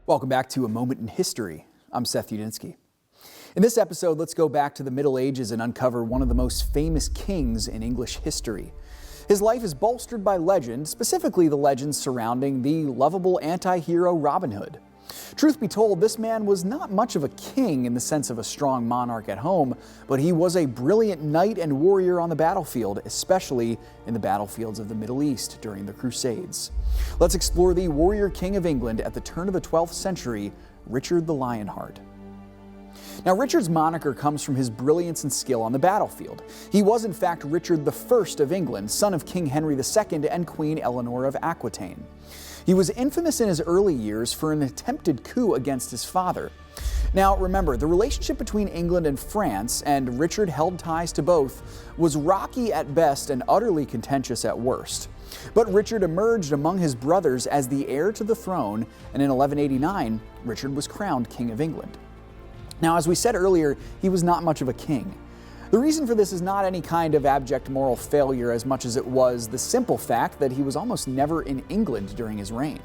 Welcome back to A Moment in History. I'm Seth Udinsky. In this episode, let's go back to the Middle Ages and uncover one of the most famous kings in English history. His life is bolstered by legend, specifically the legends surrounding the lovable anti-hero Robin Hood. Truth be told, this man was not much of a king in the sense of a strong monarch at home, but he was a brilliant knight and warrior on the battlefield, especially in the battlefields of the Middle East during the Crusades. Let's explore the warrior king of England at the turn of the 12th century, Richard the Lionheart. Now, Richard's moniker comes from his brilliance and skill on the battlefield. He was in fact Richard I of England, son of King Henry II and Queen Eleanor of Aquitaine. He was infamous in his early years for an attempted coup against his father. Now remember, the relationship between England and France, and Richard held ties to both, was rocky at best and utterly contentious at worst. But Richard emerged among his brothers as the heir to the throne, and in 1189, Richard was crowned King of England. Now, as we said earlier, he was not much of a king. The reason for this is not any kind of abject moral failure as much as it was the simple fact that he was almost never in England during his reign.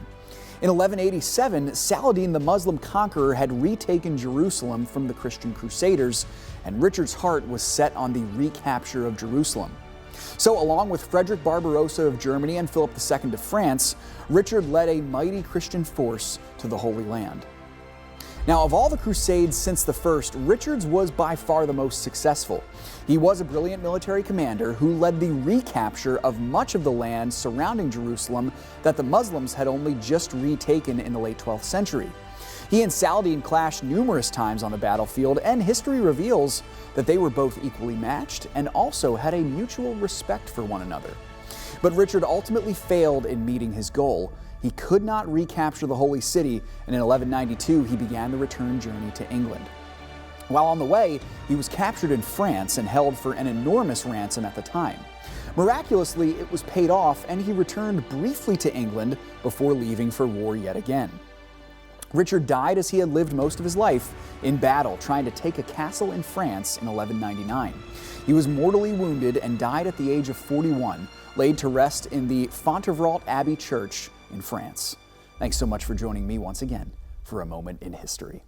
In 1187, Saladin the Muslim conqueror had retaken Jerusalem from the Christian Crusaders, and Richard's heart was set on the recapture of Jerusalem. So, along with Frederick Barbarossa of Germany and Philip II of France, Richard led a mighty Christian force to the Holy Land. Now, of all the Crusades since the first, Richard's was by far the most successful. He was a brilliant military commander who led the recapture of much of the land surrounding Jerusalem that the Muslims had only just retaken in the late 12th century. He and Saladin clashed numerous times on the battlefield, and history reveals that they were both equally matched and also had a mutual respect for one another. But Richard ultimately failed in meeting his goal. He could not recapture the Holy City, and in 1192 he began the return journey to England. While on the way, he was captured in France and held for an enormous ransom at the time. Miraculously, it was paid off, and he returned briefly to England before leaving for war yet again. Richard died as he had lived most of his life, in battle trying to take a castle in France in 1199. He was mortally wounded and died at the age of 41, laid to rest in the Fontevraud Abbey Church in France. Thanks so much for joining me once again for A Moment in History.